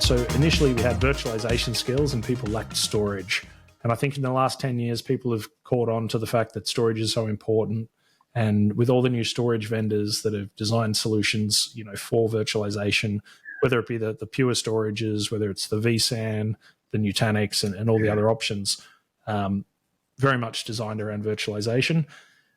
So initially we had virtualization skills and people lacked storage. And I think in the last 10 years, people have caught on to the fact that storage is so important. And with all the new storage vendors that have designed solutions, for virtualization, whether it be the pure storages, whether it's the vSAN, the Nutanix, and all the other options, very much designed around virtualization.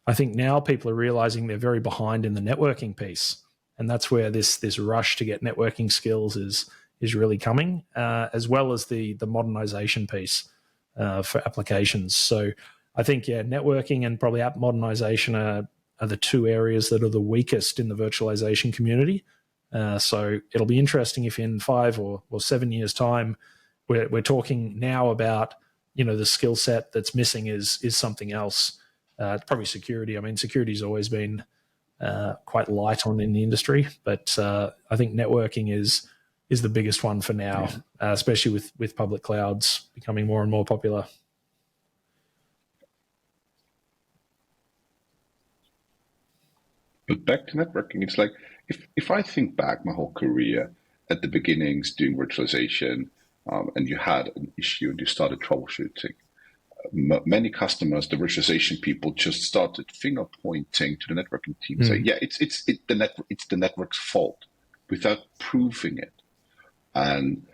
I think now people are realizing they're very behind in the networking piece. And that's where this rush to get networking skills is really coming, as well as the modernization piece for applications. So I think, networking and probably app modernization are the two areas that are the weakest in the virtualization community. So it'll be interesting if in 5 or 7 years' time, we're talking now about, the skill set that's missing is something else. It's probably security. I mean, security's always been quite light on in the industry, but I think networking is the biggest one for now, especially with public clouds becoming more and more popular. But back to networking, it's like, if I think back my whole career at the beginnings doing virtualization, and you had an issue and you started troubleshooting, many customers, the virtualization people, just started finger pointing to the networking team, say, yeah, it's the network's fault, without proving it. And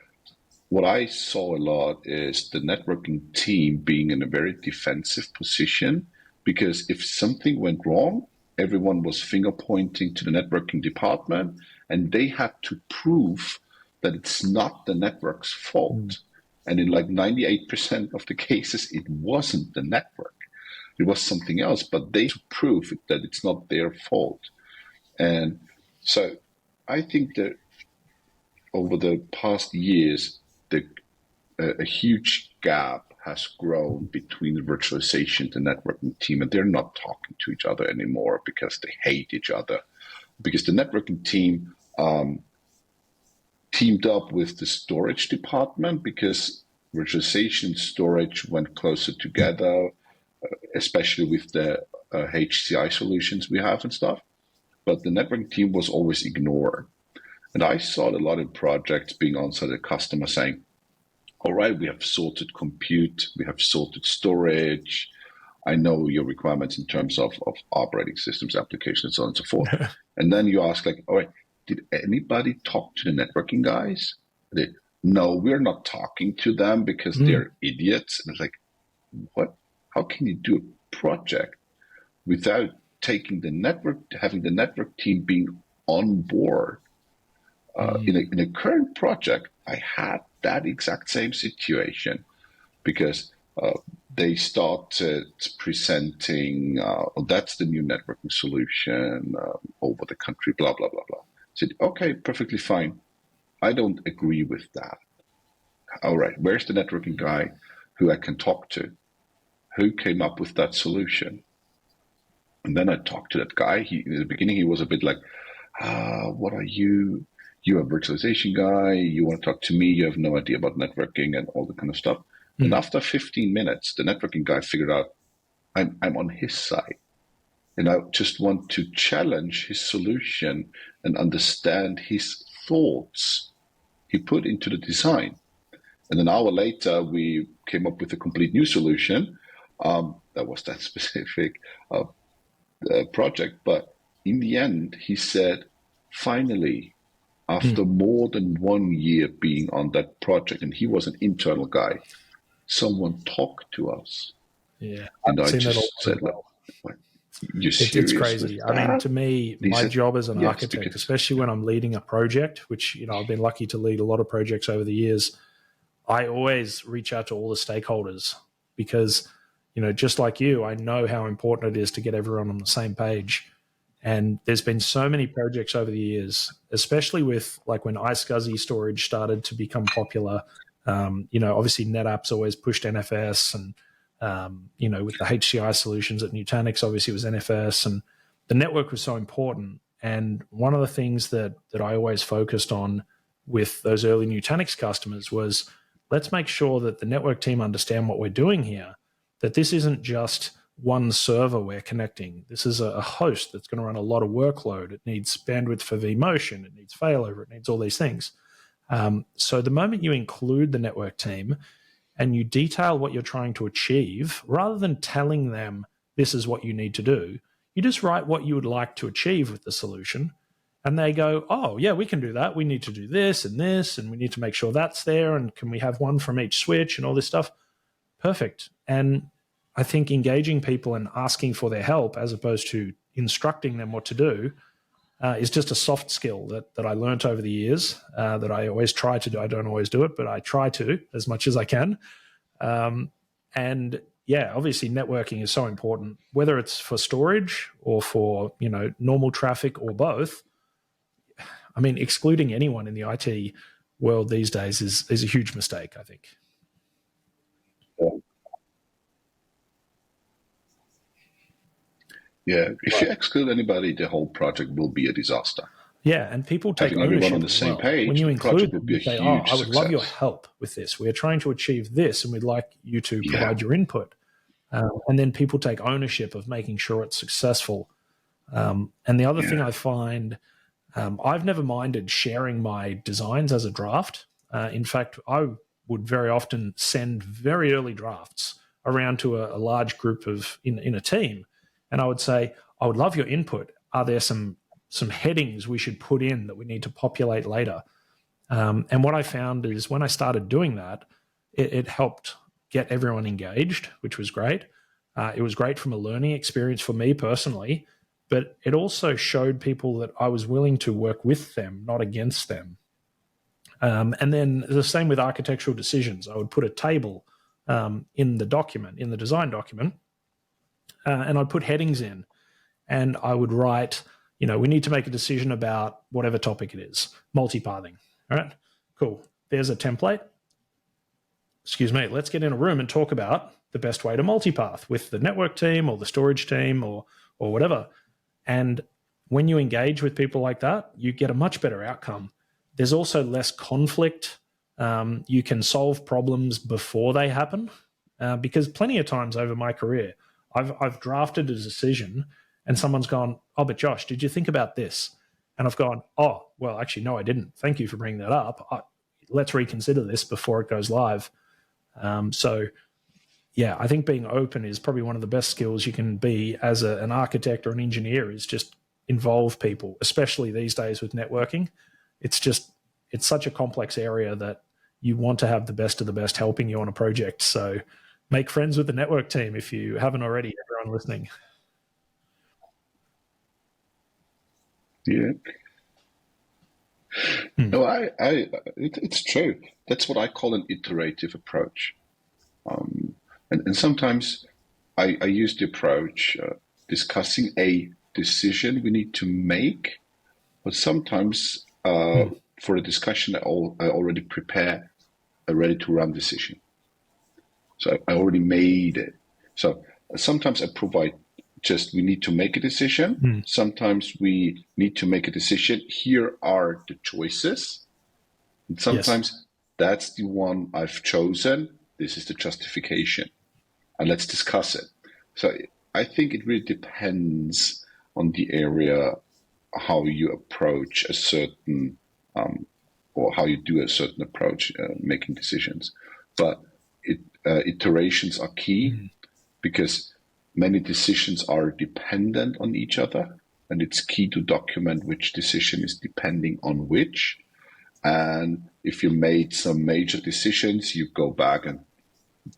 what I saw a lot is the networking team being in a very defensive position, because if something went wrong, everyone was finger pointing to the networking department, and they had to prove that it's not the network's fault. And in like 98% of the cases, it wasn't the network. It was something else, but they should prove that it's not their fault. And so I think that over the past years, a huge gap has grown between the virtualization and the networking team, and they're not talking to each other anymore because they hate each other. Because the networking team teamed up with the storage department, because virtualization and storage went closer together, especially with the HCI solutions we have and stuff. But the networking team was always ignored. And I saw a lot of projects being answered at the customer saying, all right, we have sorted compute, we have sorted storage. I know your requirements in terms of operating systems, applications, so on and so forth. And then you ask, like, all right, did anybody talk to the networking guys? No, we're not talking to them because they're idiots. And it's like, what? How can you do a project without taking having the network team being on board? In a current project, I had that exact same situation, because they started presenting, that's the new networking solution over the country, blah, blah, blah, blah. I said, okay, perfectly fine. I don't agree with that. All right, where's the networking guy who I can talk to? Who came up with that solution? And then I talked to that guy. In the beginning, he was a bit like, what are you? You're a virtualization guy. You want to talk to me. You have no idea about networking and all that kind of stuff. And after 15 minutes, the networking guy figured out I'm on his side. And I just want to challenge his solution and understand his thoughts he put into the design. And an hour later, we came up with a complete new solution. That was that specific project. But in the end, he said, finally, after more than 1 year being on that project, and he was an internal guy, someone talked to us. Yeah. And I just said, like, you're serious? It's crazy. I mean, to me, my job as an architect, especially when I'm leading a project, which, I've been lucky to lead a lot of projects over the years, I always reach out to all the stakeholders, because, just like you, I know how important it is to get everyone on the same page. And there's been so many projects over the years, especially with like when iSCSI storage started to become popular. Obviously NetApp's always pushed NFS, and with the HCI solutions at Nutanix, obviously it was NFS, and the network was so important. And one of the things that I always focused on with those early Nutanix customers was, let's make sure that the network team understand what we're doing here, that this isn't just one server we're connecting. This is a host that's going to run a lot of workload. It needs bandwidth for vMotion. It needs failover. It needs all these things. So the moment you include the network team and you detail what you're trying to achieve, rather than telling them this is what you need to do, you just write what you would like to achieve with the solution. And they go, oh, yeah, we can do that. We need to do this, and we need to make sure that's there. And can we have one from each switch and all this stuff? Perfect. And I think engaging people and asking for their help as opposed to instructing them what to do is just a soft skill that I learned over the years, that I always try to do. I don't always do it, but I try to as much as I can. And yeah, obviously networking is so important, whether it's for storage or for, normal traffic or both. I mean, excluding anyone in the IT world these days is a huge mistake, I think. Yeah, if you exclude anybody, the whole project will be a disaster. Yeah, and people take Having ownership everyone on the same page, when you the include project them, will be a you say, huge I would love your success. help with this. We are trying to achieve this, and we'd like you to provide your input. And then people take ownership of making sure it's successful. And the other thing I find, I've never minded sharing my designs as a draft. In fact, I would very often send very early drafts around to a large group in a team, and I would say, I would love your input. Are there some headings we should put in that we need to populate later? And what I found is when I started doing that, it helped get everyone engaged, which was great. It was great from a learning experience for me personally, but it also showed people that I was willing to work with them, not against them. And then the same with architectural decisions. I would put a table in the document, in the design document, and I'd put headings in, and I would write, we need to make a decision about whatever topic it is, multipathing. All right, cool. There's a template. Excuse me, let's get in a room and talk about the best way to multipath with the network team or the storage team or whatever. And when you engage with people like that, you get a much better outcome. There's also less conflict. You can solve problems before they happen, because plenty of times over my career, I've drafted a decision and someone's gone, oh, but Josh, did you think about this? And I've gone, oh, well, actually, no, I didn't. Thank you for bringing that up. Let's reconsider this before it goes live. So, yeah, I think being open is probably one of the best skills you can be as an architect or an engineer, is just involve people, especially these days with networking. It's such a complex area that you want to have the best of the best helping you on a project. So make friends with the network team if you haven't already, everyone listening. Yeah. No, it's true. That's what I call an iterative approach. And sometimes I use the approach discussing a decision we need to make, but sometimes for a discussion, I already prepare a ready-to-run decision. So I already made it. So sometimes I provide we need to make a decision. Sometimes we need to make a decision. Here are the choices. And sometimes that's the one I've chosen. This is the justification. And let's discuss it. So I think it really depends on the area, how you approach a certain, or how you do a certain approach, making decisions. But iterations are key because many decisions are dependent on each other, and it's key to document which decision is depending on which. And if you made some major decisions, you go back and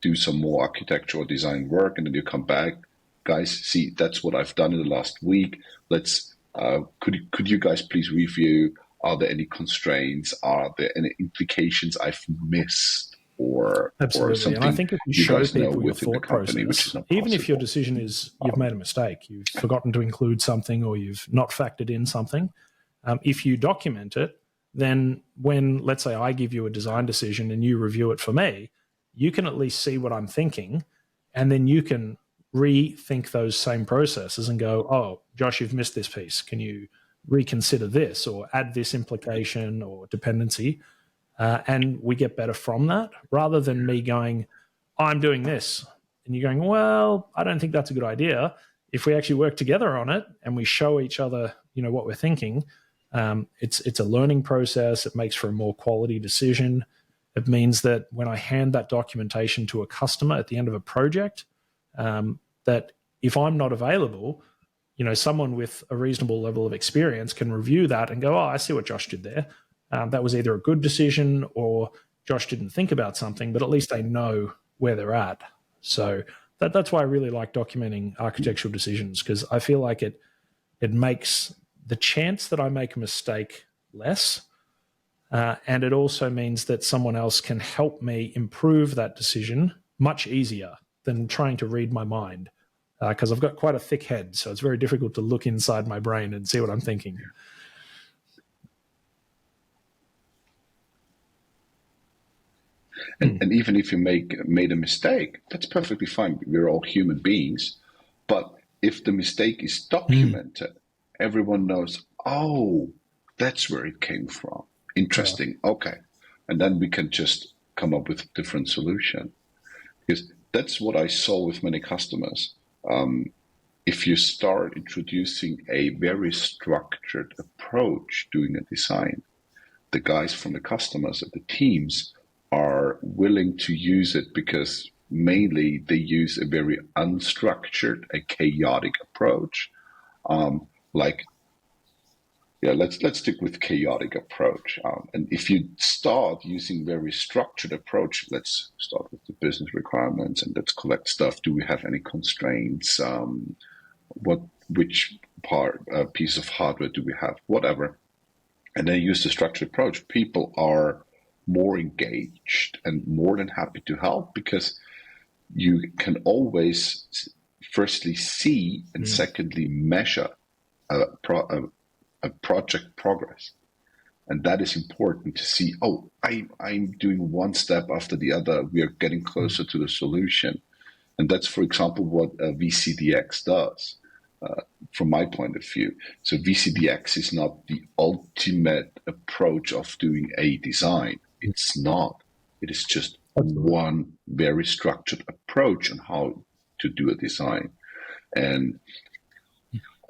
do some more architectural design work, and then you come back, guys, see, that's what I've done in the last week. Let's could you guys please review? Are there any constraints? Are there any implications I've missed? Absolutely. Or something, and I think if you show people your thought process, even if your decision is you've made a mistake, you've forgotten to include something, or you've not factored in something, if you document it, then when, let's say, I give you a design decision and you review it for me, you can at least see what I'm thinking, and then you can rethink those same processes and go, oh, Josh, you've missed this piece. Can you reconsider this or add this implication or dependency? And we get better from that, rather than me going, I'm doing this, and you're going, well, I don't think that's a good idea. If we actually work together on it and we show each other, what we're thinking, It's a learning process. It makes for a more quality decision. It means that when I hand that documentation to a customer at the end of a project, that if I'm not available, someone with a reasonable level of experience can review that and go, oh, I see what Josh did there. That was either a good decision or Josh didn't think about something, but at least they know where they're at. So that's why I really like documenting architectural decisions, because I feel like it makes the chance that I make a mistake less. And it also means that someone else can help me improve that decision much easier than trying to read my mind, because I've got quite a thick head. So it's very difficult to look inside my brain and see what I'm thinking. And even if you made a mistake, that's perfectly fine. We're all human beings. But if the mistake is documented, everyone knows, oh, that's where it came from. Interesting. Yeah. Okay. And then we can just come up with a different solution. Because that's what I saw with many customers. If you start introducing a very structured approach doing a design, the guys from the customers and the teams are willing to use it because mainly they use a very unstructured, a chaotic approach. Let's stick with chaotic approach. And if you start using very structured approach, let's start with the business requirements and let's collect stuff. Do we have any constraints? Which piece of hardware do we have? Whatever. And then use the structured approach. People are more engaged and more than happy to help because you can always firstly see and secondly measure a project progress. And that is important to see, oh, I'm doing one step after the other. We are getting closer to the solution. And that's, for example, what VCDX does. From my point of view. So VCDX is not the ultimate approach of doing a design. It's not. It is just one very structured approach on how to do a design. And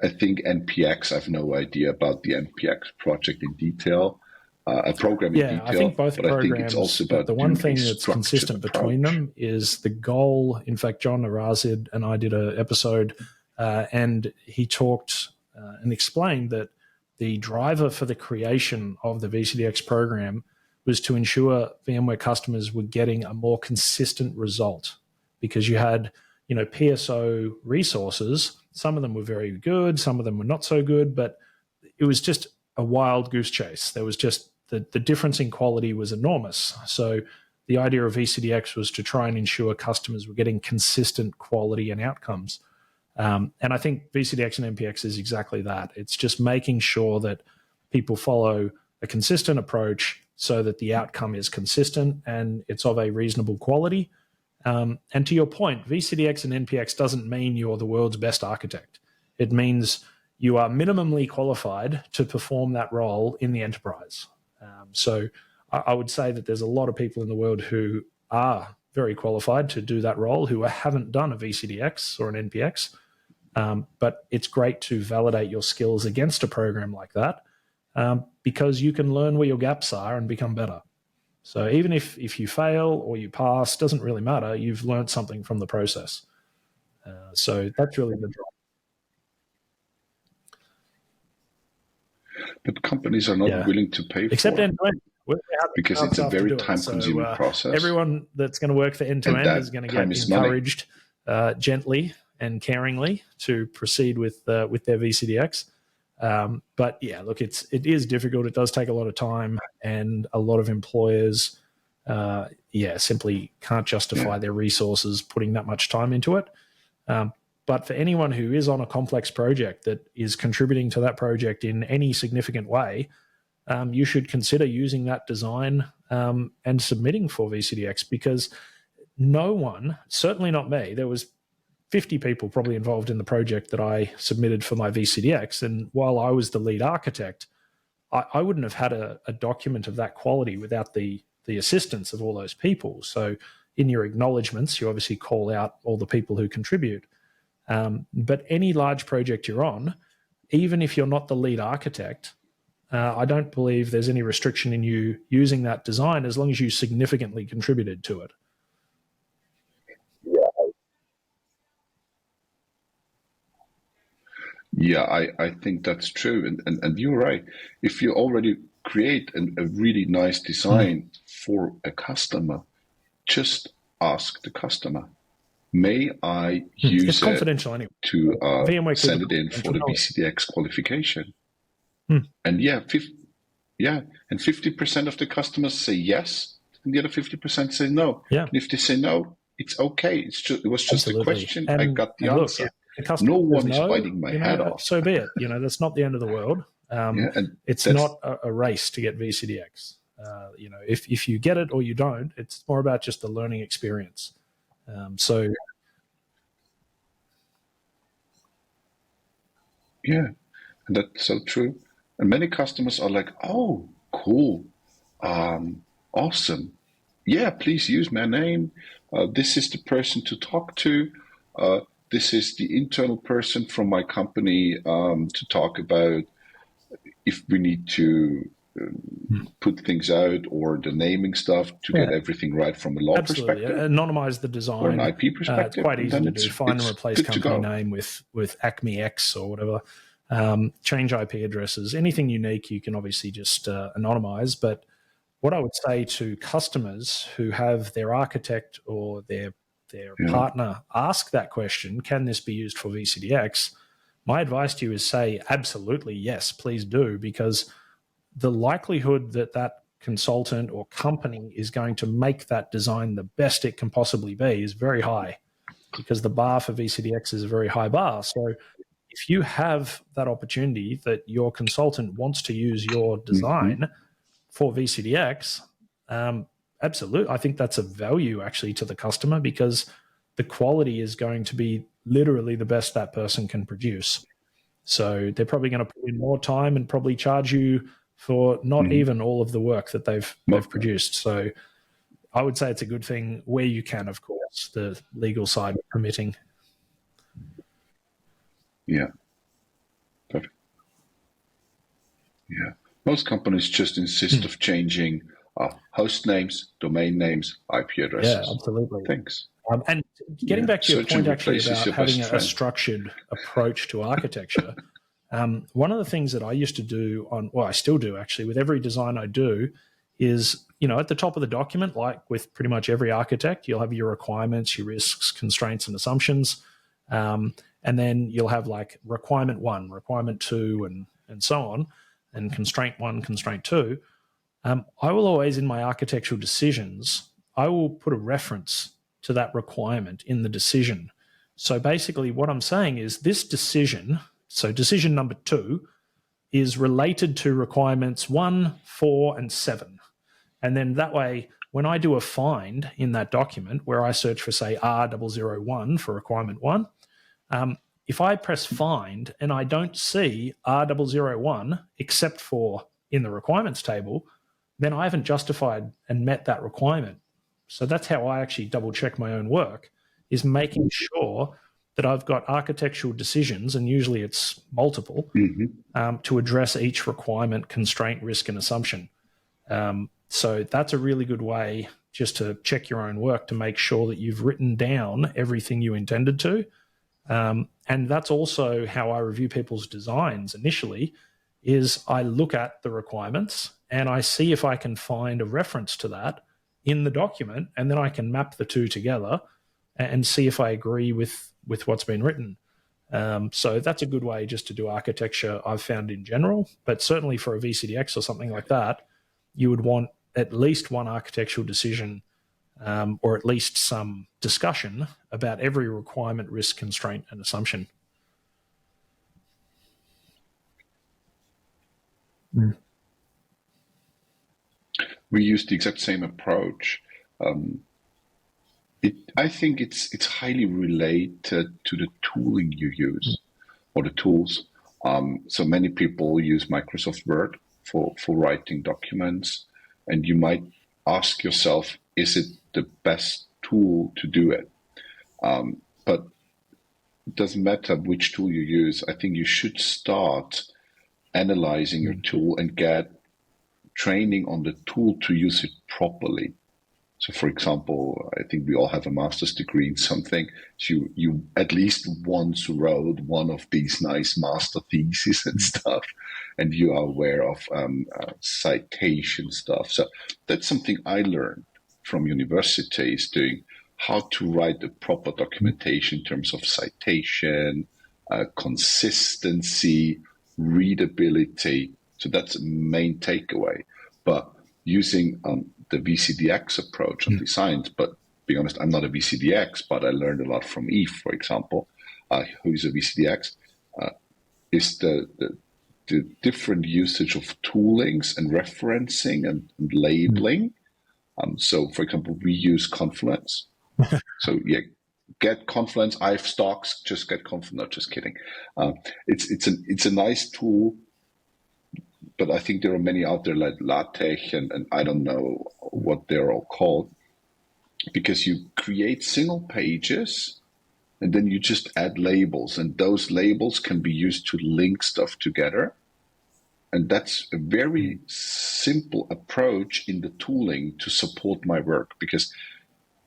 I think NPX, I have no idea about the NPX project in detail, a program in detail. I think both but programs, I think it's also about the one thing that's consistent between them is the goal. In fact, John Arazid and I did an episode and he talked and explained that the driver for the creation of the VCDX program was to ensure VMware customers were getting a more consistent result, because you had, PSO resources. Some of them were very good, some of them were not so good, but it was just a wild goose chase. There was just the difference in quality was enormous. So the idea of VCDX was to try and ensure customers were getting consistent quality and outcomes. And I think VCDX and NPX is exactly that. It's just making sure that people follow a consistent approach so that the outcome is consistent and it's of a reasonable quality. And to your point, VCDX and NPX doesn't mean you're the world's best architect. It means you are minimally qualified to perform that role in the enterprise. So I would say that there's a lot of people in the world who are very qualified to do that role who haven't done a VCDX or an NPX. But it's great to validate your skills against a program like that because you can learn where your gaps are and become better. So even if you fail or you pass, doesn't really matter. You've learned something from the process. So that's really the drive. But companies are not willing to pay except for it. End-to-end. Because it's a very time-consuming process. Everyone that's going to work for end-to-end is going to get encouraged gently and caringly to proceed with their VCDX. But yeah, look, it is difficult. It does take a lot of time, and a lot of employers, simply can't justify their resources putting that much time into it. But for anyone who is on a complex project that is contributing to that project in any significant way, you should consider using that design and submitting for VCDX, because no one, certainly not me, there was 50 people probably involved in the project that I submitted for my VCDX. And while I was the lead architect, I wouldn't have had a document of that quality without the assistance of all those people. So in your acknowledgements, you obviously call out all the people who contribute. But any large project you're on, even if you're not the lead architect, I don't believe there's any restriction in you using that design as long as you significantly contributed to it. Yeah, I think that's true. And you're right. If you already create a really nice design for a customer, just ask the customer, may I use It's confidential anyway. to VMware send it in for the VCDX qualification? And and 50% of the customers say yes, and the other 50% say no. Yeah. And if they say no, it's okay. It was just Absolutely. a question. And, I got the answer. Look, no one is biting my head off. So be it. That's not the end of the world. It's not a race to get VCDX. If you get it or you don't, it's more about just the learning experience. Yeah, and that's so true. And many customers are like, oh, cool, awesome. Yeah, please use my name. This is the person to talk to. This is the internal person from my company to talk about if we need to put things out or the naming stuff to get everything right from a law perspective. Anonymize the design. Or an IP perspective. It's quite easy to do. Find and replace company name with Acme X or whatever. Change IP addresses. Anything unique you can obviously just anonymize. But what I would say to customers who have their architect or their partner ask that question, can this be used for VCDX? My advice to you is say, absolutely, yes, please do, because the likelihood that that consultant or company is going to make that design the best it can possibly be is very high, because the bar for VCDX is a very high bar. So if you have that opportunity that your consultant wants to use your design for VCDX, absolutely. I think that's a value actually to the customer, because the quality is going to be literally the best that person can produce. So they're probably going to put in more time and probably charge you for not even all of the work that they've produced. So I would say it's a good thing where you can, of course, the legal side permitting. Yeah. Perfect. Yeah. Most companies just insist of changing host names, domain names, IP addresses. Yeah, absolutely. Thanks. And getting back to your point actually about having a structured approach to architecture, one of the things that I used to do I still do actually with every design I do is, at the top of the document, like with pretty much every architect, you'll have your requirements, your risks, constraints, and assumptions. And then you'll have like requirement 1, requirement 2, and so on, and constraint 1, constraint 2. I will always, in my architectural decisions, I will put a reference to that requirement in the decision. So basically what I'm saying is this decision, so decision number 2, is related to requirements 1, 4, and 7. And then that way, when I do a find in that document where I search for, say, R001 for requirement 1, if I press find and I don't see R001 except for in the requirements table, then I haven't justified and met that requirement. So that's how I actually double check my own work, is making sure that I've got architectural decisions, and usually it's multiple, to address each requirement, constraint, risk, and assumption. So that's a really good way just to check your own work to make sure that you've written down everything you intended to. And that's also how I review people's designs initially, is I look at the requirements and I see if I can find a reference to that in the document, and then I can map the two together and see if I agree with what's been written. So that's a good way just to do architecture, I've found, in general. But certainly for a VCDX or something like that, you would want at least one architectural decision, or at least some discussion about every requirement, risk, constraint, and assumption. We use the exact same approach. I think it's highly related to the tooling you use, or the tools. So many people use Microsoft Word for writing documents, and you might ask yourself, is it the best tool to do it? But it doesn't matter which tool you use. I think you should start analyzing your tool and get training on the tool to use it properly. So, for example, I think we all have a master's degree in something. So you at least once wrote one of these nice master theses and stuff, and you are aware of citation stuff. So that's something I learned from university, is doing how to write the proper documentation in terms of citation, consistency, readability. So that's a main takeaway. But using the VCDX approach on design, but being honest, I'm not a VCDX, but I learned a lot from Eve, for example, who's a VCDX, is the different usage of toolings and referencing and labeling. So, for example, we use Confluence. So, yeah, get Confluence. I have stocks. Just get Confluence. No, just kidding. It's a nice tool, but I think there are many out there like LaTeX and I don't know what they're all called, because you create single pages and then you just add labels, and those labels can be used to link stuff together. And that's a very simple approach in the tooling to support my work, because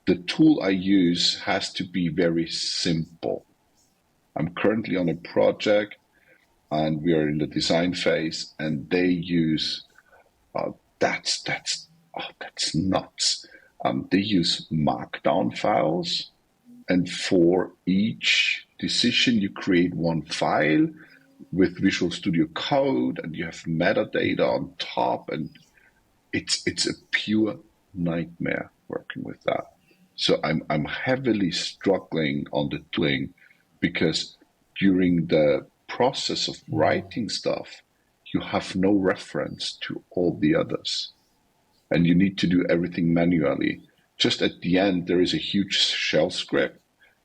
the tool I use has to be very simple. I'm currently on a project and we are in the design phase, and they use, that's nuts. They use markdown files, and for each decision you create one file with Visual Studio Code, and you have metadata on top, and it's a pure nightmare working with that. So I'm heavily struggling on the tooling, because during the process of writing stuff, you have no reference to all the others, and you need to do everything manually. Just at the end, there is a huge shell script,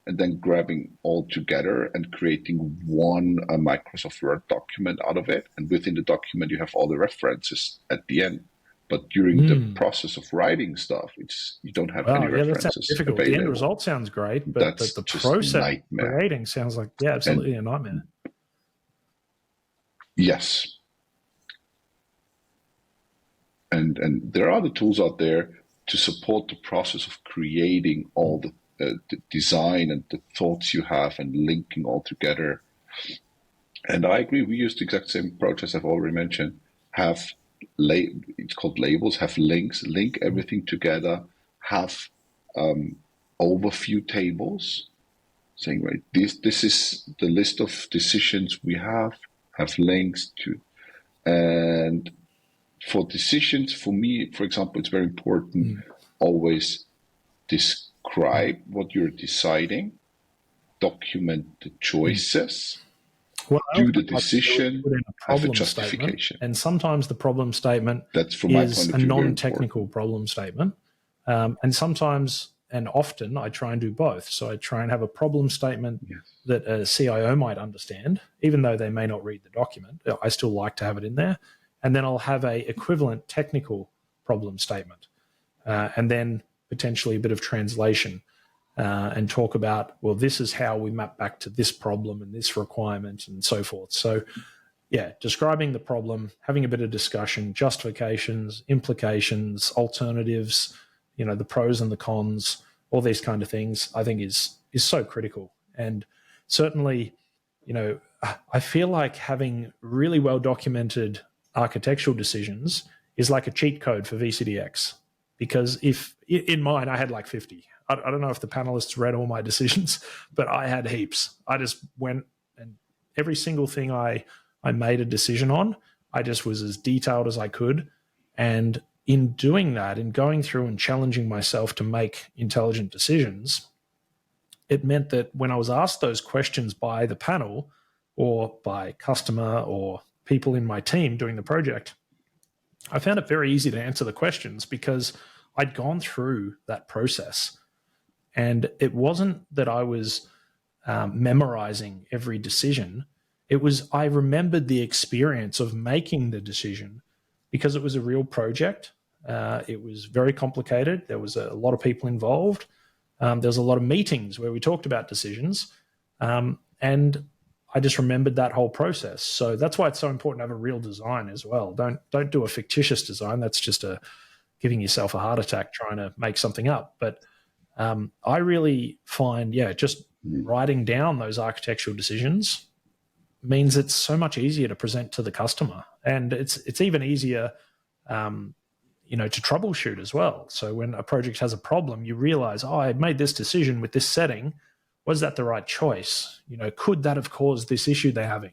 and then grabbing all together and creating one Microsoft Word document out of it. And within the document, you have all the references at the end. But during the process of writing stuff, you don't have any references. That sounds difficult. Available. The end result sounds great, but the process of creating sounds like, absolutely a nightmare. Yes. And there are other tools out there to support the process of creating all the design and the thoughts you have and linking all together. And I agree, we use the exact same approach as I've already mentioned. It's called labels, have links, link everything together, have overview tables saying, right, this is the list of decisions we have links to. And for decisions, for me, for example, it's very important always describe what you're deciding, document the choices, do the decision, have a justification. And sometimes the problem statement is a non-technical problem statement. And sometimes, and often, I try and do both. So I try and have a problem statement that a CIO might understand, even though they may not read the document. I still like to have it in there. And then I'll have a equivalent technical problem statement. And then potentially a bit of translation and talk about, well, this is how we map back to this problem and this requirement and so forth. So yeah, describing the problem, having a bit of discussion, justifications, implications, alternatives, the pros and the cons, all these kind of things, I think is so critical. And certainly, I feel like having really well documented architectural decisions is like a cheat code for VCDX. Because if in mine, I had like 50. I don't know if the panelists read all my decisions, but I had heaps. I just went, and every single thing I made a decision on, I just was as detailed as I could. And in doing that, in going through and challenging myself to make intelligent decisions, it meant that when I was asked those questions by the panel or by customer or people in my team doing the project, I found it very easy to answer the questions because I'd gone through that process. And it wasn't that I was memorizing every decision. It was I remembered the experience of making the decision because it was a real project. It was very complicated. There was a lot of people involved. There was a lot of meetings where we talked about decisions. And I just remembered that whole process. So that's why it's so important to have a real design as well. Don't do a fictitious design. That's just giving yourself a heart attack trying to make something up. But I really find, just writing down those architectural decisions means it's so much easier to present to the customer, and it's even easier, to troubleshoot as well. So when a project has a problem, you realize, I made this decision with this setting. Was that the right choice? Could that have caused this issue they're having?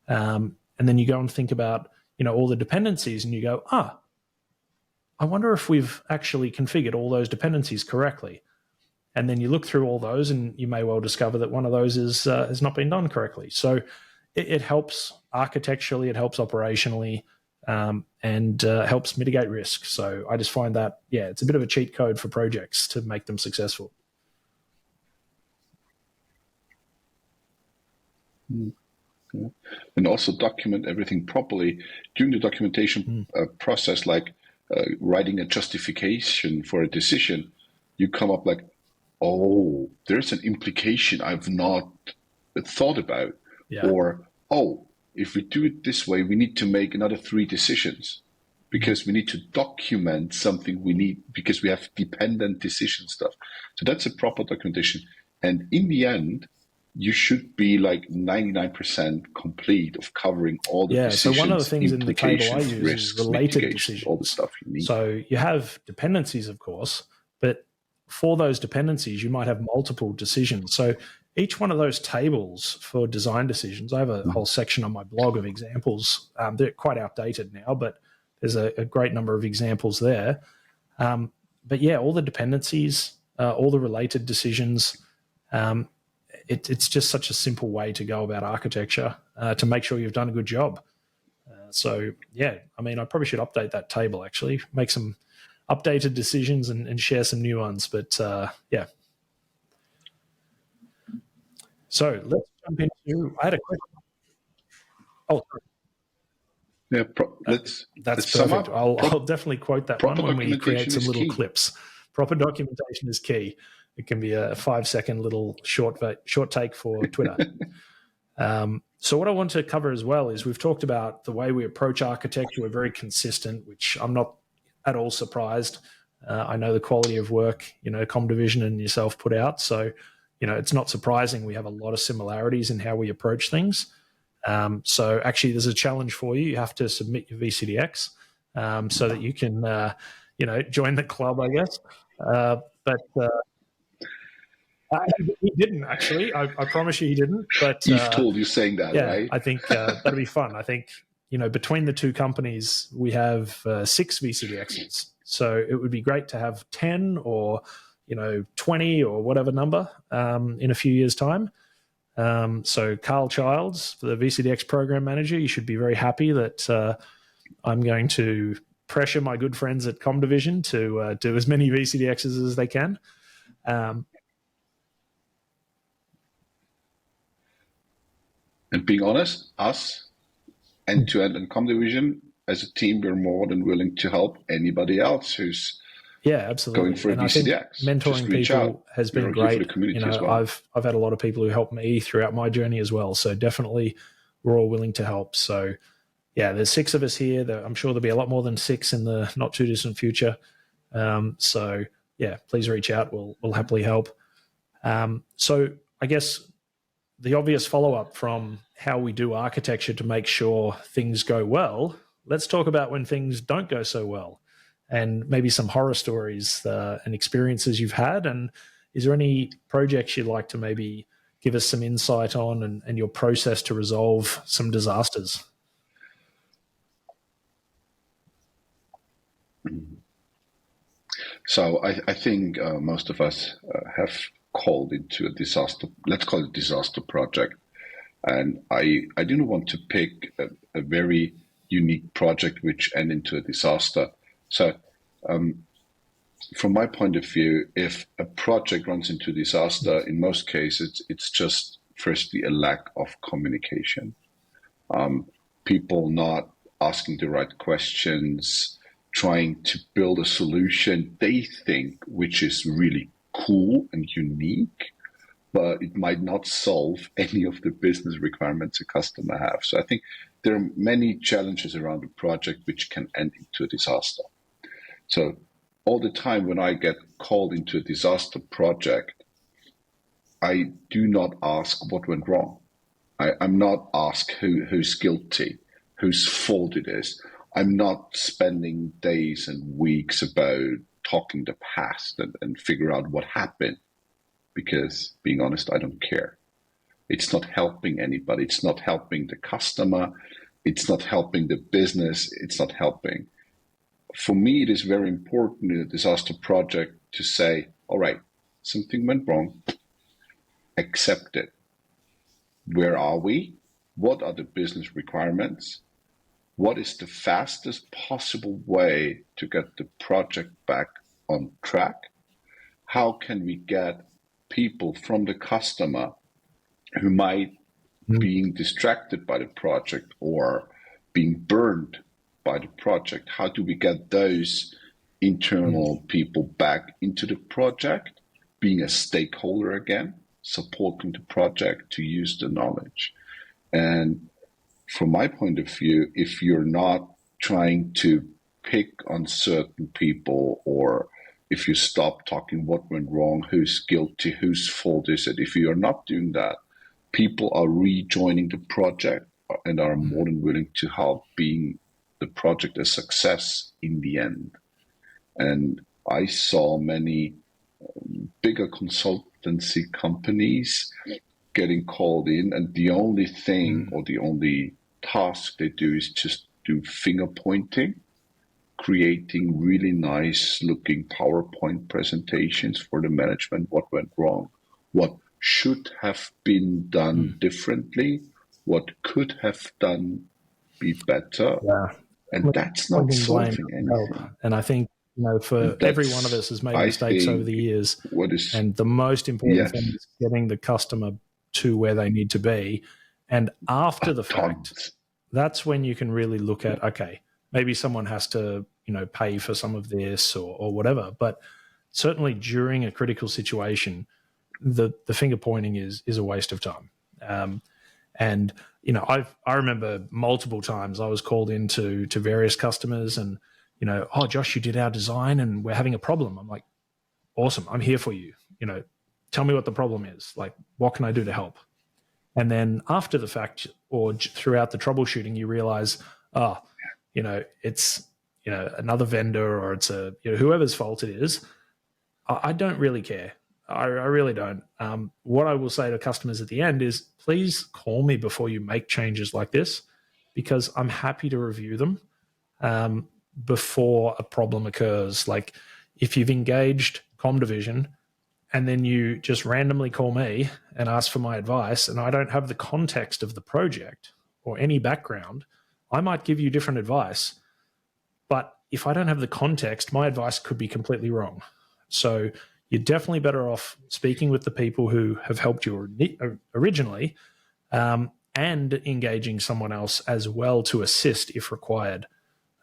And then you go and think about, all the dependencies, and you go, I wonder if we've actually configured all those dependencies correctly. And then you look through all those, and you may well discover that one of those has not been done correctly. So it helps architecturally, it helps operationally, and helps mitigate risk. So I just find that, it's a bit of a cheat code for projects to make them successful. Yeah. And also document everything properly during the documentation process, like writing a justification for a decision. You come up like, oh, there's an implication I've not thought about. Yeah. Or, if we do it this way, we need to make another 3 decisions because we need to document something we need because we have dependent decision stuff. So that's a proper documentation. And in the end, you should be like 99% complete of covering all the decisions. So one of the things in the table I use risks, is related decisions. All the stuff you need. So you have dependencies, of course, but for those dependencies, you might have multiple decisions. So each one of those tables for design decisions, I have a whole section on my blog of examples. They're quite outdated now, but there's a great number of examples there. But all the dependencies, all the related decisions, it's just such a simple way to go about architecture to make sure you've done a good job. I probably should update that table, actually, make some updated decisions and share some new ones. But So let's jump into. I had a question. Oh, sorry. Yeah, that's perfect. I'll definitely quote that one when we create some little clips. Proper documentation is key. It can be a 5-second little short take for Twitter. So what I want to cover as well is we've talked about the way we approach architecture. We're very consistent, which I'm not at all surprised. I know the quality of work, ComDivision and yourself put out. So, it's not surprising we have a lot of similarities in how we approach things. So actually there's a challenge for you. You have to submit your VCDX so that you can, join the club, I guess. He didn't, actually. I promise you he didn't. But he's told you saying that, right? I think that'll be fun. I think, between the two companies, we have 6 VCDXs. So it would be great to have 10 or, 20 or whatever number in a few years' time. So Carl Childs, the VCDX program manager, you should be very happy that I'm going to pressure my good friends at ComDivision to do as many VCDXs as they can. And being honest, us, end-to-end and ComDivision, as a team, we're more than willing to help anybody else who's absolutely going for a VCDX. Mentoring people has been great. I've had a lot of people who helped me throughout my journey as well. So definitely we're all willing to help. So there's 6 of us here. I'm sure there'll be a lot more than 6 in the not too distant future. Please reach out. We'll happily help. So I guess the obvious follow-up from how we do architecture to make sure things go well, let's talk about when things don't go so well and maybe some horror stories and experiences you've had. And is there any projects you'd like to maybe give us some insight on and your process to resolve some disasters? So I think most of us have called into a disaster, let's call it disaster project. And I didn't want to pick a very unique project which ended into a disaster. So from my point of view, if a project runs into disaster, in most cases, it's just firstly a lack of communication. People not asking the right questions, trying to build a solution they think which is really cool and unique, but it might not solve any of the business requirements a customer have. So I think there are many challenges around the project which can end into a disaster. So all the time when I get called into a disaster project, I do not ask what went wrong. I'm not asked who's guilty, whose fault it is. I'm not spending days and weeks about talking the past and figure out what happened, because being honest, I don't care. It's not helping anybody. It's not helping the customer. It's not helping the business. It's not helping. For me, it is very important in a disaster project to say, all right, something went wrong, accept it. Where are we? What are the business requirements? What is the fastest possible way to get the project back on track? How can we get people from the customer who might being distracted by the project or being burned by the project? How do we get those internal people back into the project, being a stakeholder again, supporting the project to use the knowledge? And from my point of view, if you're not trying to pick on certain people, or if you stop talking what went wrong, who's guilty, whose fault is it, if you are not doing that, people are rejoining the project and are more than willing to help being the project a success in the end. And I saw many bigger consultancy companies getting called in, and the only thing or the only task they do is just do finger pointing, creating really nice looking PowerPoint presentations for the management, what went wrong, what should have been done differently, what could have done be better. Yeah. And that's not solving anything. And I think, for every one of us has made mistakes over the years. And the most important thing is getting the customer to where they need to be. And after the fact, that's when you can really look at, okay, maybe someone has to, pay for some of this or whatever. But certainly during a critical situation, the finger pointing is a waste of time. And I remember multiple times I was called into various customers and, oh, Josh, you did our design and we're having a problem. I'm like, awesome, I'm here for you. Tell me what the problem is. Like, what can I do to help? And then after the fact or throughout the troubleshooting, you realize, it's, another vendor or it's whoever's fault it is. I don't really care. I really don't. What I will say to customers at the end is, please call me before you make changes like this, because I'm happy to review them before a problem occurs. Like if you've engaged Comm Division and then you just randomly call me and ask for my advice and I don't have the context of the project or any background, I might give you different advice. But if I don't have the context, my advice could be completely wrong. So you're definitely better off speaking with the people who have helped you originally and engaging someone else as well to assist if required.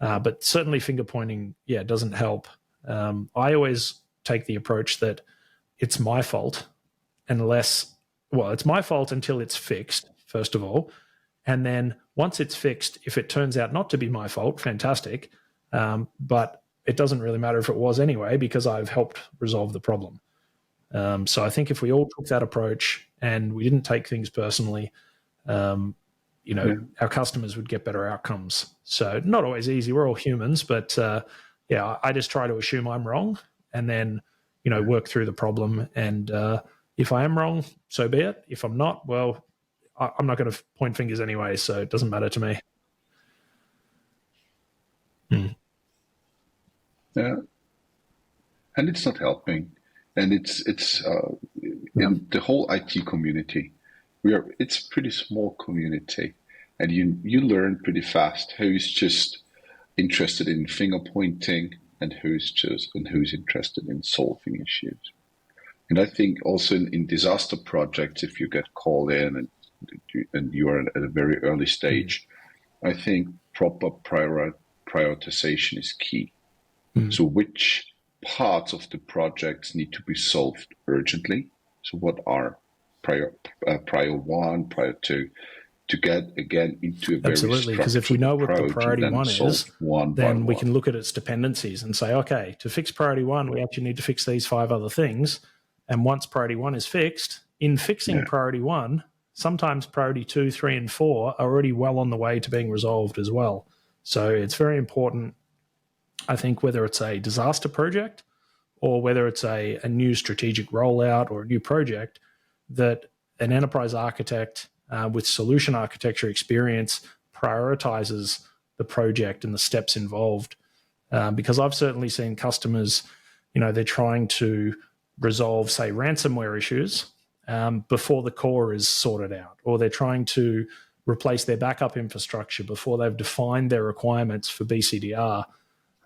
But certainly finger pointing, doesn't help. I always take the approach that it's my fault it's my fault until it's fixed, first of all. And then once it's fixed, if it turns out not to be my fault, fantastic. But it doesn't really matter if it was anyway, because I've helped resolve the problem. So I think if we all took that approach and we didn't take things personally, our customers would get better outcomes. So not always easy. We're all humans, but I just try to assume I'm wrong and then, work through the problem. And if I am wrong, so be it. If I'm not, well, I'm not going to point fingers anyway, so it doesn't matter to me. Yeah, and it's not helping, and it's in the whole IT community. It's a pretty small community, and you learn pretty fast who's just interested in finger pointing and who's interested in solving issues. And I think also in disaster projects, if you get called in and you are at a very early stage, I think proper prioritization is key. So which parts of the projects need to be solved urgently? So what are prior one, prior two, to get again into a very Absolutely, because if we structured know what the approach priority and then one solve is, one by then we one. can look at its dependencies and say, okay, to fix priority one, we actually need to fix these 5 other things. And once priority one is fixed, in fixing priority one, sometimes priority 2, 3, and 4 are already well on the way to being resolved as well. So it's very important, I think, whether it's a disaster project or whether it's a new strategic rollout or a new project, that an enterprise architect with solution architecture experience prioritizes the project and the steps involved. Because I've certainly seen customers, they're trying to resolve, say, ransomware issues before the core is sorted out, or they're trying to replace their backup infrastructure before they've defined their requirements for BCDR.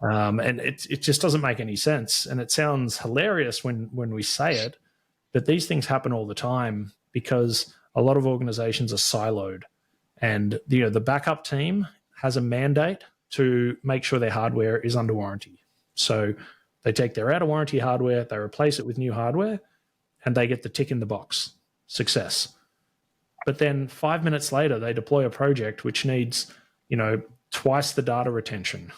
And it just doesn't make any sense. And it sounds hilarious when we say it, but these things happen all the time because a lot of organizations are siloed. And the backup team has a mandate to make sure their hardware is under warranty. So they take their out of warranty hardware, they replace it with new hardware, and they get the tick in the box, success. But then 5 minutes later, they deploy a project which needs, twice the data retention,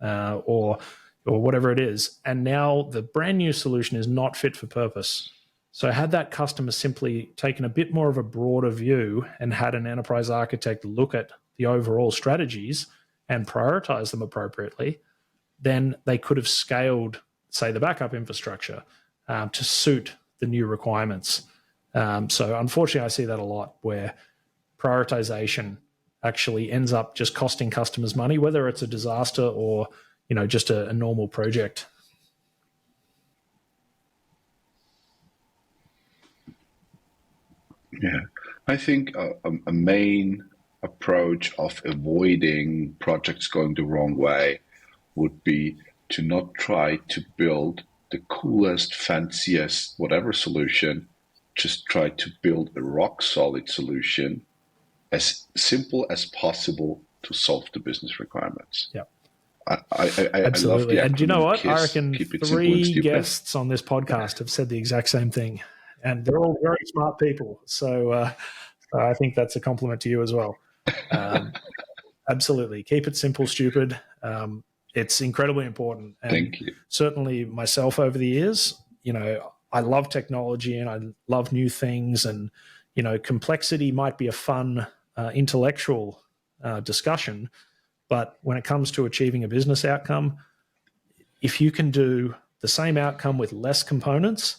or whatever it is. And now the brand new solution is not fit for purpose. So had that customer simply taken a bit more of a broader view and had an enterprise architect look at the overall strategies and prioritize them appropriately, then they could have scaled, say, the backup infrastructure to suit the new requirements. So unfortunately, I see that a lot where prioritization actually ends up just costing customers money, whether it's a disaster or just a normal project. Yeah, I think a main approach of avoiding projects going the wrong way would be to not try to build the coolest, fanciest, whatever solution. Just try to build a rock solid solution, as simple as possible to solve the business requirements. Yeah. I Absolutely. love the And do you know what? KISS, I reckon keep it simple and 3 stupid. guests on this podcast have said the exact same thing. And they're all very smart people. So I think that's a compliment to you as well. Absolutely. Keep it simple, stupid. It's incredibly important. And Thank you. certainly myself over the years, I love technology and I love new things. And, complexity might be a fun intellectual discussion. But when it comes to achieving a business outcome, if you can do the same outcome with less components,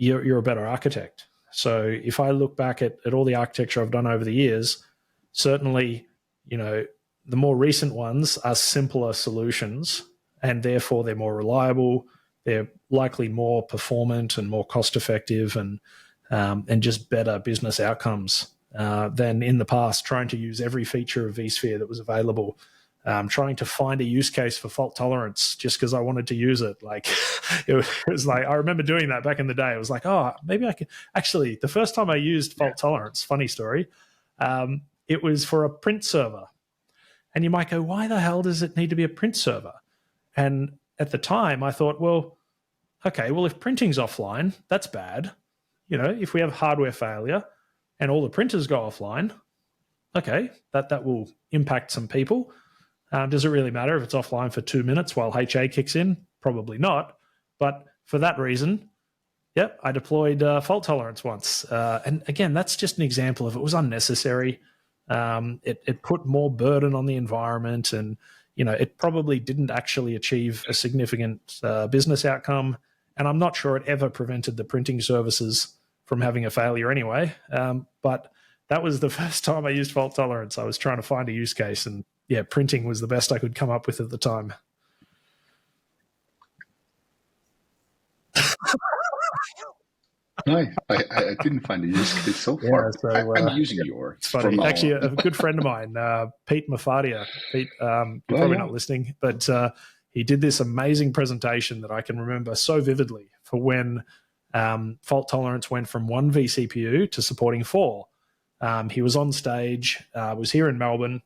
you're a better architect. So if I look back at all the architecture I've done over the years, certainly, the more recent ones are simpler solutions, and therefore they're more reliable. They're likely more performant and more cost effective, and just better business outcomes than in the past, trying to use every feature of vSphere that was available. Trying to find a use case for fault tolerance just because I wanted to use it. Like it was like, I remember doing that back in the day. It was like, oh, maybe I could actually, the first time I used fault tolerance, funny story, it was for a print server. And you might go, why the hell does it need to be a print server? And at the time I thought, well, okay, well, if printing's offline, that's bad. If we have hardware failure and all the printers go offline, okay, that will impact some people. Does it really matter if it's offline for 2 minutes while HA kicks in? Probably not. But for that reason, yep, I deployed fault tolerance once. And again, that's just an example of it was unnecessary. It put more burden on the environment, and it probably didn't actually achieve a significant business outcome. And I'm not sure it ever prevented the printing services from having a failure anyway. But that was the first time I used fault tolerance. I was trying to find a use case, and yeah, printing was the best I could come up with at the time. No, I didn't find a use case so far. So, I'm using yours. It's funny. Actually, a good friend of mine, Pete Mafadia. Pete, you're probably not listening, but he did this amazing presentation that I can remember so vividly for when fault tolerance went from 1 vCPU to supporting 4. He was on stage, was here in Melbourne.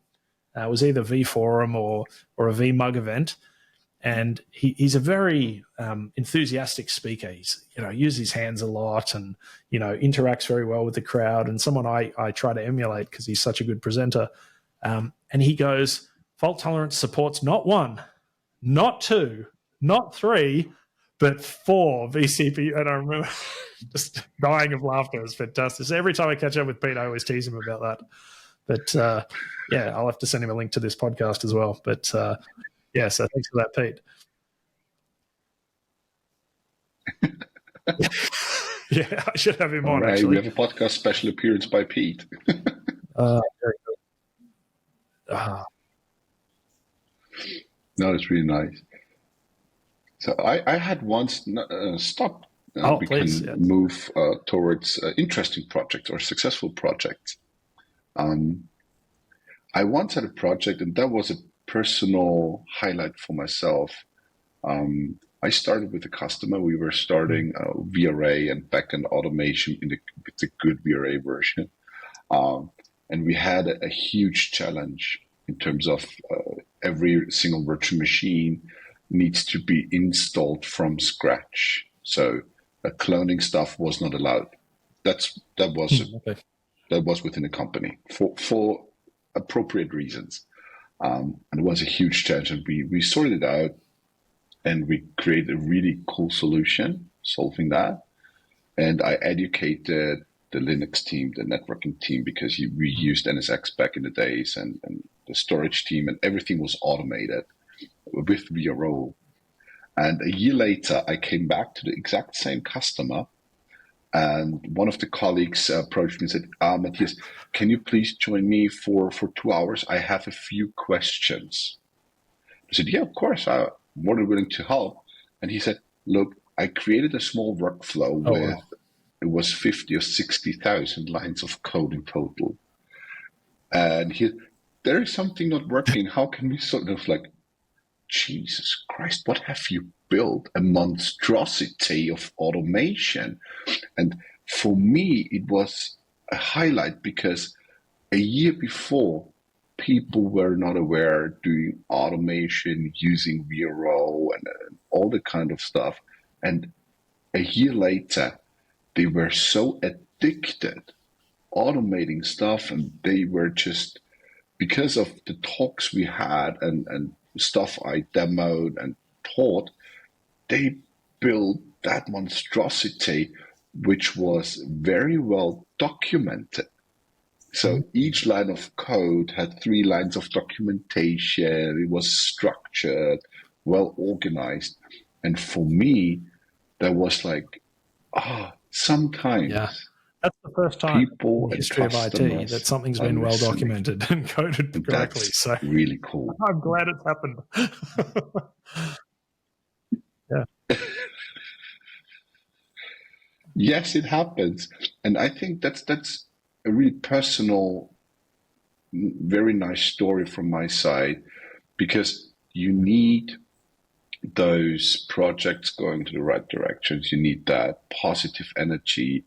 It was either vForum or a vMug event. And he's a very enthusiastic speaker. He's, uses his hands a lot and, interacts very well with the crowd, and someone I try to emulate because he's such a good presenter. And he goes, fault tolerance supports not 1, not 2, not 3, but 4 VCP. And I remember just dying of laughter. It was fantastic. So every time I catch up with Pete, I always tease him about that. But I'll have to send him a link to this podcast as well. But so thanks for that, Pete. Yeah, I should have him on, right, actually. We have a podcast special appearance by Pete. Very good. No, it's really nice. So I had once stopped. We please, can move towards interesting projects or successful projects. I once had a project, and that was a personal highlight for myself. I started with a customer. We were starting VRA and backend automation with the good VRA version. And we had a huge challenge in terms of every single virtual machine needs to be installed from scratch. So cloning stuff was not allowed. That was within the company for appropriate reasons. And it was a huge challenge. And we sorted it out, and we created a really cool solution solving that. And I educated the Linux team, the networking team, because we used NSX back in the days, and the storage team, and everything was automated with VRO. And a year later, I came back to the exact same customer, and one of the colleagues approached me and said, Matthias, can you please join me for 2 hours? I have a few questions. I said, yeah, of course. I'm more than willing to help. And he said, look, I created a small workflow with, it was 50 or 60,000 lines of code in total. And there is something not working. How can we sort of Jesus Christ, what have you built? A monstrosity of automation. And for me, it was a highlight because a year before, people were not aware doing automation, using VRO and all the kind of stuff. And a year later, they were so addicted automating stuff, and they were just, because of the talks we had and stuff I demoed and taught, they built that monstrosity, which was very well documented. So each line of code had 3 lines of documentation. It was structured, well organized. And for me, that was sometimes that's the first time people in the history of IT that something's been well documented and coded correctly. That's so really cool. I'm glad it's happened. Yes, it happens. And I think that's a really personal, very nice story from my side, because you need those projects going to the right directions. You need that positive energy,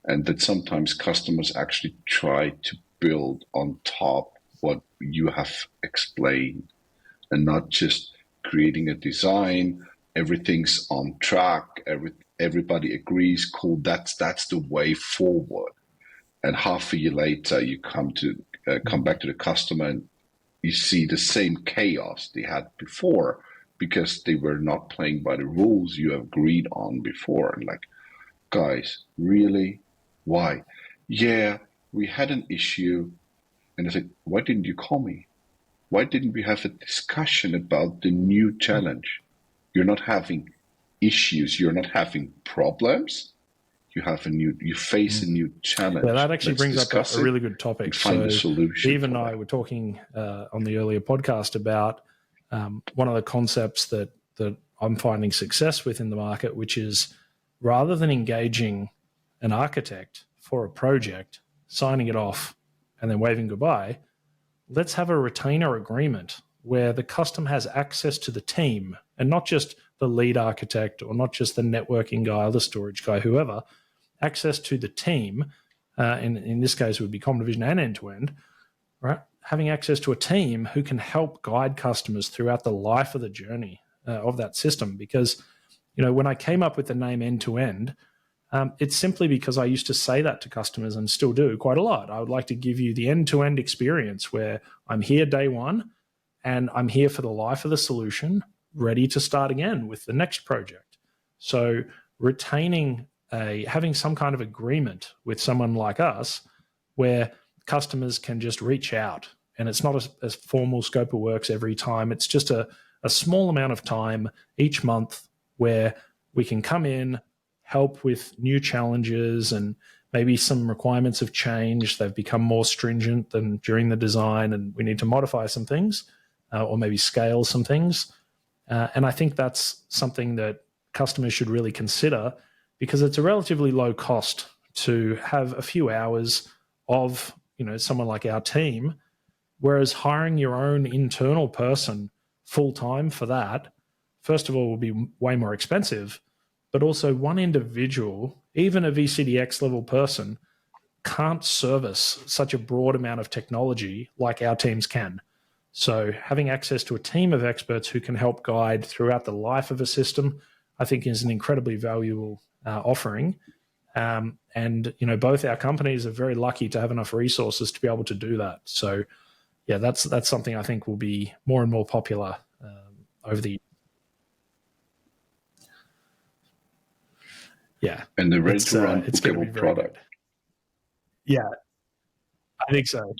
and that sometimes customers actually try to build on top what you have explained, and not just creating a design. Everything's on track. Everybody agrees. Cool. That's the way forward. And half a year later, you come back to the customer, and you see the same chaos they had before, because they were not playing by the rules you agreed on before. And guys, really? Why? Yeah, we had an issue. And I said, why didn't you call me? Why didn't we have a discussion about the new challenge? You're not having issues. You're not having problems. You face a new challenge. Yeah, that actually brings up a really good topic. Find a solution. Eve and I were talking on the earlier podcast about one of the concepts that I'm finding success with in the market, which is, rather than engaging an architect for a project, signing it off, and then waving goodbye, let's have a retainer agreement where the custom has access to the team, and not just the lead architect or not just the networking guy or the storage guy, whoever, access to the team. In this case, it would be common division and end-to-end, right? Having access to a team who can help guide customers throughout the life of the journey. of that system. Because, when I came up with the name end to end, it's simply because I used to say that to customers and still do quite a lot. I would like to give you the end to end experience where I'm here day one and I'm here for the life of the solution, ready to start again with the next project. So having some kind of agreement with someone like us where customers can just reach out, and it's not a formal scope of works every time. It's just a small amount of time each month where we can come in, help with new challenges, and maybe some requirements have changed. They've become more stringent than during the design, and we need to modify some things or maybe scale some things. And I think that's something that customers should really consider, because it's a relatively low cost to have a few hours of someone like our team, whereas hiring your own internal person full-time for that, first of all, will be way more expensive, but also one individual, even a VCDX level person, can't service such a broad amount of technology like our teams can. So having access to a team of experts who can help guide throughout the life of a system, I think, is an incredibly valuable offering. And both our companies are very lucky to have enough resources to be able to do that. So yeah, that's something I think will be more and more popular over the And the ready to run bookable product. Yeah, I think so.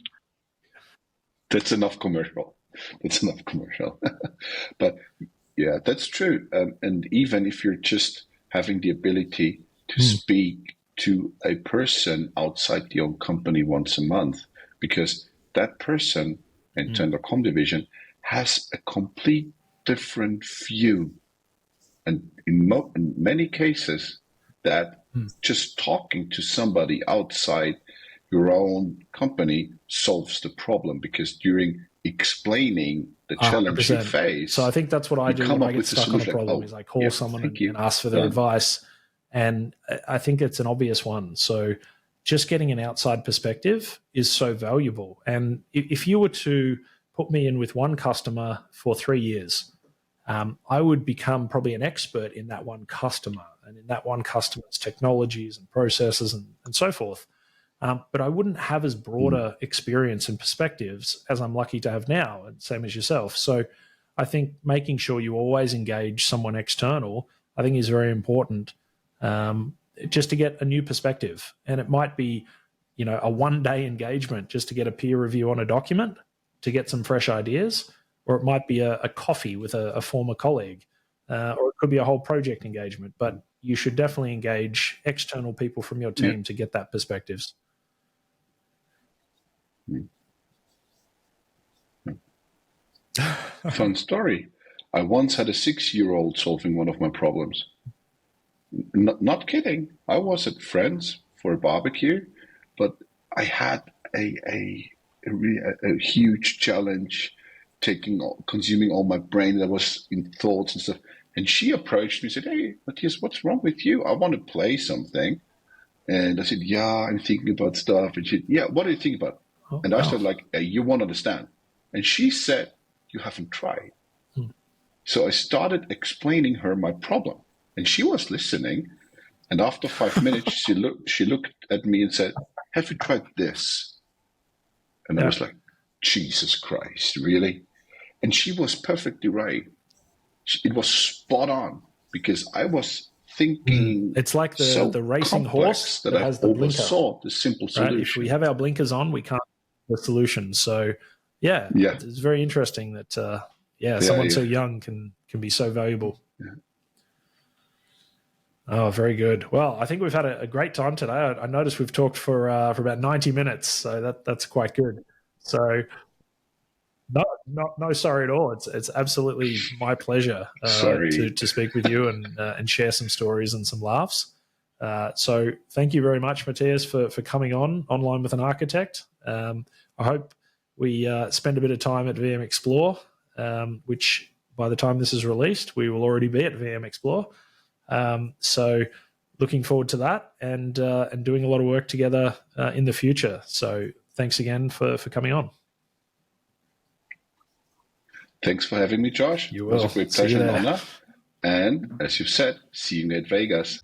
That's enough commercial. But yeah, that's true. And even if you're just having the ability to speak to a person outside your own company once a month, because that person in Tender.com division has a complete different view. And in many cases, that just talking to somebody outside your own company solves the problem, because during explaining the challenge 100%. you face, so I think that's what I do when I get stuck on a problem. Is I call someone and ask for their advice, and I think it's an obvious one. So just getting an outside perspective is so valuable. And if you were to put me in with one customer for 3 years, I would become probably an expert in that one customer and in that one customer's technologies and processes and so forth. But I wouldn't have as broader experience and perspectives as I'm lucky to have now, and same as yourself. So I think making sure you always engage someone external, I think, is very important, just to get a new perspective. And it might be, a one-day engagement just to get a peer review on a document to get some fresh ideas, or it might be a coffee with a former colleague, or it could be a whole project engagement. But you should definitely engage external people from your team to get that perspectives. Fun story. I once had a 6-year-old solving one of my problems. Not kidding. I was at friends for a barbecue, but I had a huge challenge, consuming all my brain. That was in thoughts and stuff. And she approached me and said, "Hey, Matthias, what's wrong with you? I want to play something." And I said, "Yeah, I'm thinking about stuff." And she said, "Yeah, what do you think about?" And I said, like, "Hey, you won't understand." And she said, "You haven't tried." So I started explaining her my problem, and she was listening. And after 5 minutes, she looked at me and said, "Have you tried this?" And I was like, "Jesus Christ, really?" And she was perfectly right. It was spot on, because I was thinking it's like the racing horse that has the blinker. The simple solution. Right? If we have our blinkers on, we can't the solution. So it's very interesting that someone so young can be so valuable. Oh, very good. Well, I think we've had a great time today. I noticed we've talked for about 90 minutes, so that's quite good. So no, sorry at all. It's absolutely my pleasure to speak with you and share some stories and some laughs. So thank you very much, Matthias, for coming online with an architect. I hope we spend a bit of time at VM Explore, which by the time this is released, we will already be at VM Explore. So looking forward to that and doing a lot of work together in the future. So thanks again for coming on. Thanks for having me, Josh. You It was will. a great See you pleasure and there. honor. And as you said, see you at Vegas.